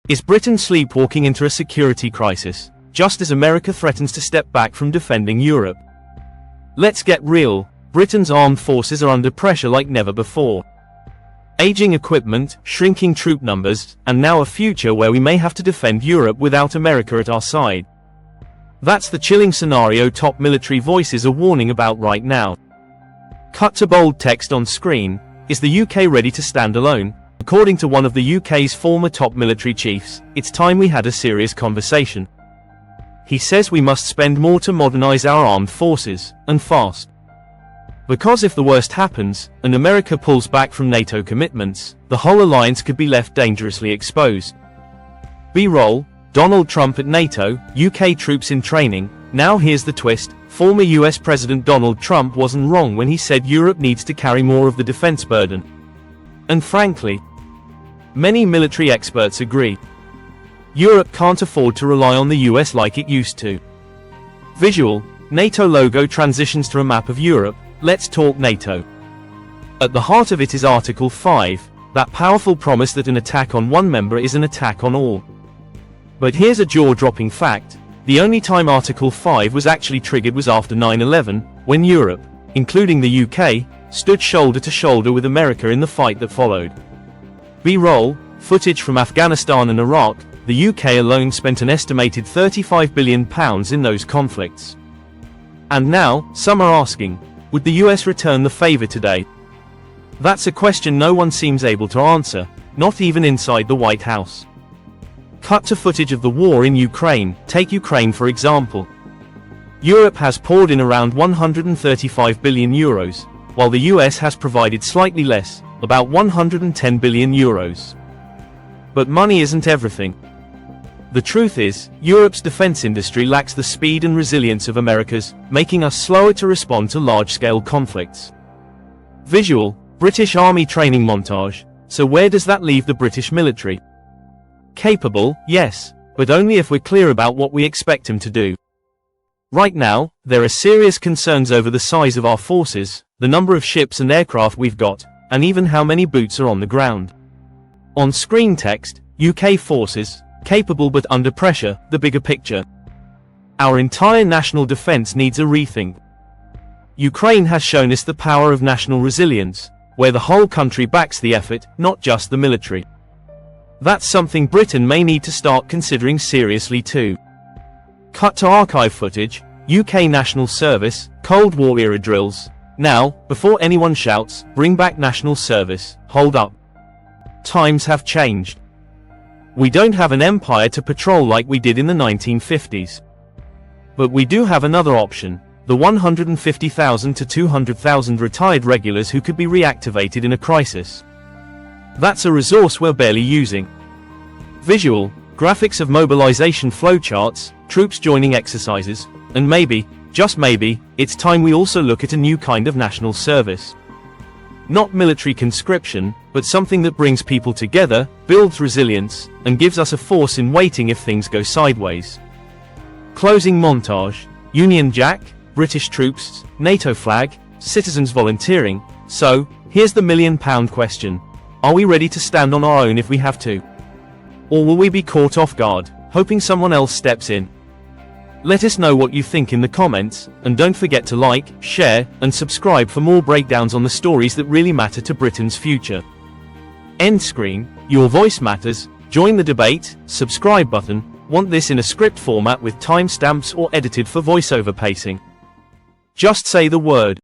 Is Britain sleepwalking into a security crisis, just as America threatens to step back from defending Europe? Let's get real, Britain's armed forces are under pressure like never before. Aging equipment, shrinking troop numbers, and now a future where we may have to defend Europe without America at our side. That's the chilling scenario top military voices are warning about right now. Cut to bold text on screen. Is the UK ready to stand alone? According to one of the UK's former top military chiefs, it's time we had a serious conversation. He says we must spend more to modernise our armed forces, and fast. Because if the worst happens, and America pulls back from NATO commitments, the whole alliance could be left dangerously exposed. B-roll, Donald Trump at NATO, UK troops in training. Now here's the twist, former US President Donald Trump wasn't wrong when he said Europe needs to carry more of the defense burden. And frankly, many military experts agree. Europe can't afford to rely on the US like it used to. Visual, NATO logo transitions to a map of Europe. Let's talk NATO. At the heart of it is Article 5, that powerful promise that an attack on one member is an attack on all. But here's a jaw-dropping fact. The only time Article 5 was actually triggered was after 9/11, when Europe, including the UK, stood shoulder to shoulder with America in the fight that followed. B-roll, footage from Afghanistan and Iraq. The UK alone spent an estimated £35 billion in those conflicts. And now, some are asking, would the US return the favor today? That's a question no one seems able to answer, not even inside the White House. Cut to footage of the war in Ukraine. Take Ukraine for example. Europe has poured in around €135 billion, while the US has provided slightly less, about €110 billion. But money isn't everything. The truth is, Europe's defense industry lacks the speed and resilience of America's, making us slower to respond to large-scale conflicts. Visual, British Army training montage. So where does that leave the British military? Capable, yes, but only if we're clear about what we expect him to do. Right now, there are serious concerns over the size of our forces, the number of ships and aircraft we've got, and even how many boots are on the ground. On screen text, UK forces, capable but under pressure, the bigger picture. Our entire national defense needs a rethink. Ukraine has shown us the power of national resilience, where the whole country backs the effort, not just the military. That's something Britain may need to start considering seriously too. Cut to archive footage, UK National Service, Cold War era drills. Now, before anyone shouts, bring back national service, hold up. Times have changed. We don't have an empire to patrol like we did in the 1950s. But we do have another option, the 150,000 to 200,000 retired regulars who could be reactivated in a crisis. That's a resource we're barely using. Visual, graphics of mobilization flowcharts, troops joining exercises, and maybe, just maybe, it's time we also look at a new kind of national service. Not military conscription, but something that brings people together, builds resilience, and gives us a force in waiting if things go sideways. Closing montage, Union Jack, British troops, NATO flag, citizens volunteering. So, here's the £1 million question. Are we ready to stand on our own if we have to? Or will we be caught off guard, hoping someone else steps in? Let us know what you think in the comments, and don't forget to like, share, and subscribe for more breakdowns on the stories that really matter to Britain's future. End screen, your voice matters. Join the debate. Subscribe button. Want this in a script format with timestamps or edited for voiceover pacing? Just say the word.